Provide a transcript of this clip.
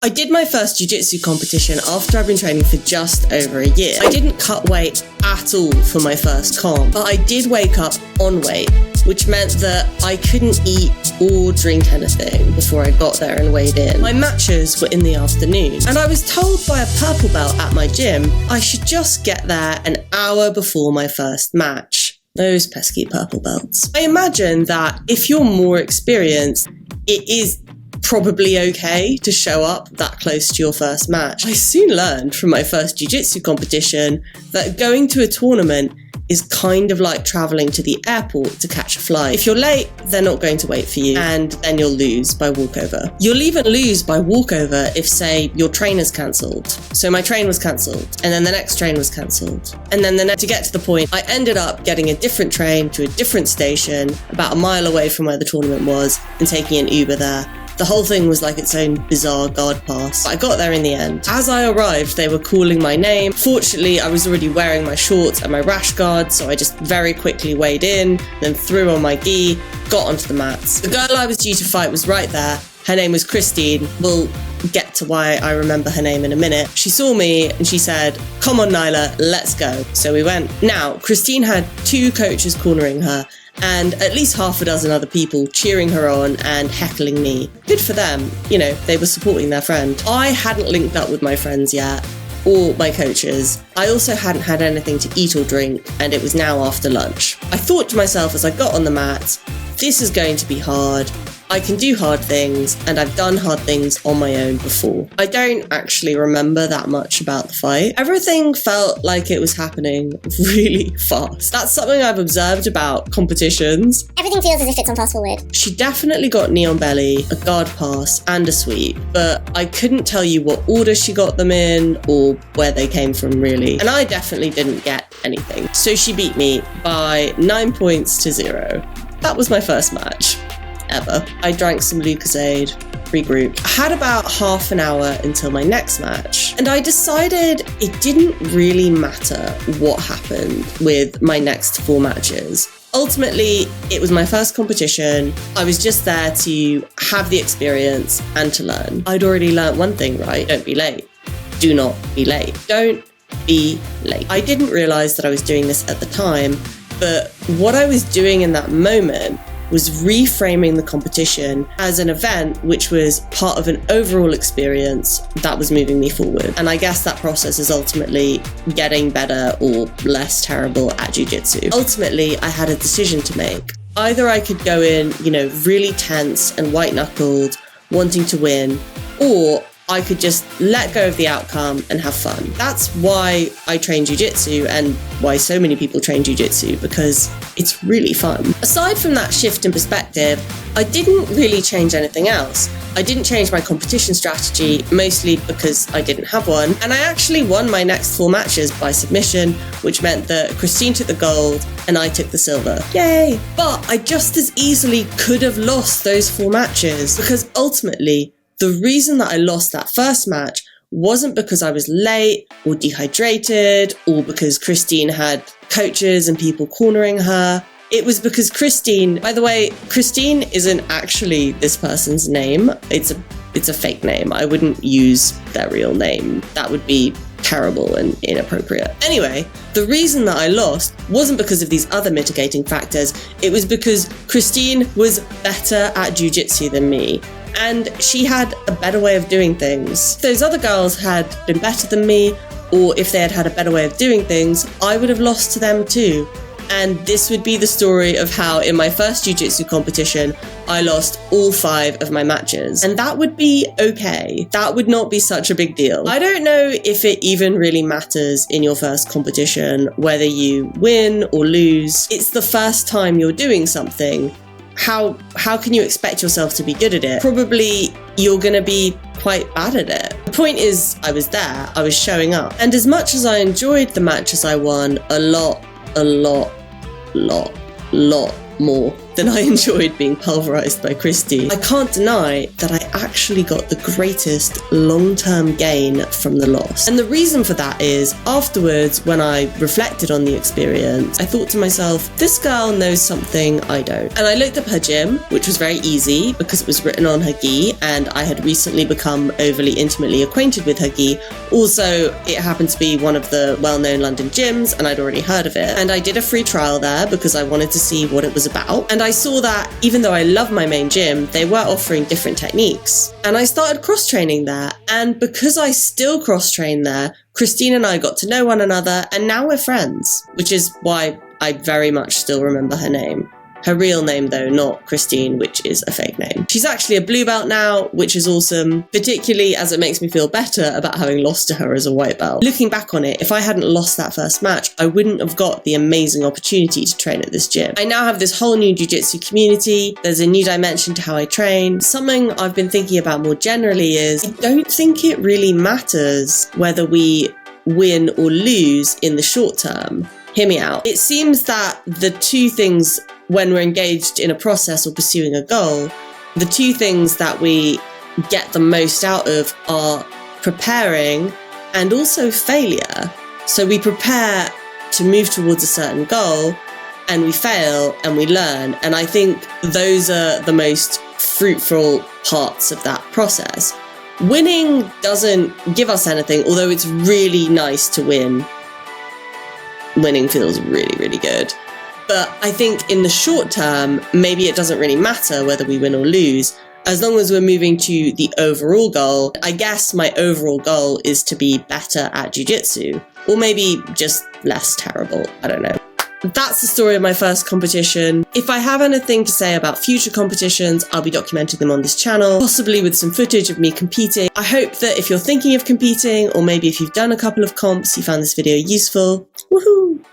I did my first jiu-jitsu competition after I'd been training for just over a year. I didn't cut weight at all for my first comp, but I did wake up on weight, which meant that I couldn't eat or drink anything before I got there and weighed in. My matches were in the afternoon, and I was told by a purple belt at my gym I should just get there an hour before my first match. Those pesky purple belts. I imagine that if you're more experienced, it is probably okay to show up that close to your first match. I soon learned from my first jiu-jitsu competition that going to a tournament is kind of like traveling to the airport to catch a flight. If you're late, they're not going to wait for you, and then you'll lose by walkover. You'll even lose by walkover if, say, your train is cancelled. So my train was cancelled, and then the next train was cancelled. And then to get to the point, I ended up getting a different train to a different station about a mile away from where the tournament was and taking an Uber there. The whole thing was like its own bizarre guard pass. But I got there in the end. As I arrived, they were calling my name. Fortunately, I was already wearing my shorts and my rash guard, so I just very quickly weighed in, then threw on my gi, got onto the mats. The girl I was due to fight was right there. Her name was Christine. We'll get to why I remember her name in a minute. She saw me and she said, "Come on, Nyla, let's go." So we went. Now, Christine had 2 coaches cornering her, and at least half a dozen other people cheering her on and heckling me. Good for them. You know, they were supporting their friend. I hadn't linked up with my friends yet, or my coaches. I also hadn't had anything to eat or drink, and it was now after lunch. I thought to myself as I got on the mat, this is going to be hard. I can do hard things, and I've done hard things on my own before. I don't actually remember that much about the fight. Everything felt like it was happening really fast. That's something I've observed about competitions. Everything feels as if it's on fast forward. She definitely got knee on belly, a guard pass, and a sweep, but I couldn't tell you what order she got them in or where they came from really. And I definitely didn't get anything. So she beat me by 9 points to 0. That was my first match ever. I drank some Lucozade, regrouped. I had about half an hour until my next match, and I decided it didn't really matter what happened with my next 4 matches. Ultimately, it was my first competition. I was just there to have the experience and to learn. I'd already learnt one thing, right? Don't be late. Do not be late. Don't be late. I didn't realise that I was doing this at the time, but what I was doing in that moment was reframing the competition as an event which was part of an overall experience that was moving me forward. And I guess that process is ultimately getting better or less terrible at jiu-jitsu. Ultimately, I had a decision to make. Either I could go in, really tense and white-knuckled, wanting to win, or I could just let go of the outcome and have fun. That's why I train jiu-jitsu and why so many people train jiu-jitsu, because it's really fun. Aside from that shift in perspective, I didn't really change anything else. I didn't change my competition strategy, mostly because I didn't have one, and I actually won my next 4 matches by submission, which meant that Christine took the gold and I took the silver. Yay! But I just as easily could have lost those 4 matches, because ultimately, the reason that I lost that first match wasn't because I was late or dehydrated or because Christine had coaches and people cornering her. It was because Christine, by the way, Christine isn't actually this person's name. It's a fake name. I wouldn't use their real name. That would be terrible and inappropriate. Anyway, the reason that I lost wasn't because of these other mitigating factors. It was because Christine was better at jiu-jitsu than me. And she had a better way of doing things. If those other girls had been better than me, or if they had had a better way of doing things, I would have lost to them too. And this would be the story of how in my first jiu-jitsu competition, I lost all 5 of my matches. And that would be okay. That would not be such a big deal. I don't know if it even really matters in your first competition, whether you win or lose. It's the first time you're doing something. How can you expect yourself to be good at it? Probably you're going to be quite bad at it. The point is, I was there, I was showing up. And as much as I enjoyed the matches I won, a lot more than I enjoyed being pulverized by Christy, I can't deny that I actually got the greatest long-term gain from the loss. And the reason for that is, afterwards, when I reflected on the experience, I thought to myself, this girl knows something I don't. And I looked up her gym, which was very easy because it was written on her gi, and I had recently become overly intimately acquainted with her gi. Also, it happened to be one of the well-known London gyms, and I'd already heard of it. And I did a free trial there because I wanted to see what it was about. And I saw that even though I love my main gym, they were offering different techniques. And I started cross-training there. And because I still cross-train there, Christine and I got to know one another, and now we're friends, which is why I very much still remember her name. Her real name, though, not Christine, which is a fake name. She's actually a blue belt now, which is awesome, particularly as it makes me feel better about having lost to her as a white belt. Looking back on it, if I hadn't lost that first match, I wouldn't have got the amazing opportunity to train at this gym. I now have this whole new jiu-jitsu community. There's a new dimension to how I train. Something I've been thinking about more generally is I don't think it really matters whether we win or lose in the short term. Hear me out. It seems that the two things when we're engaged in a process or pursuing a goal, the two things that we get the most out of are preparing and also failure. So we prepare to move towards a certain goal, and we fail and we learn. And I think those are the most fruitful parts of that process. Winning doesn't give us anything, although it's really nice to win. Winning feels really, really good. But I think in the short term, maybe it doesn't really matter whether we win or lose, as long as we're moving to the overall goal. I guess my overall goal is to be better at jiu-jitsu, or maybe just less terrible. I don't know. That's the story of my first competition. If I have anything to say about future competitions, I'll be documenting them on this channel, possibly with some footage of me competing. I hope that if you're thinking of competing, or maybe if you've done a couple of comps, you found this video useful. Woohoo!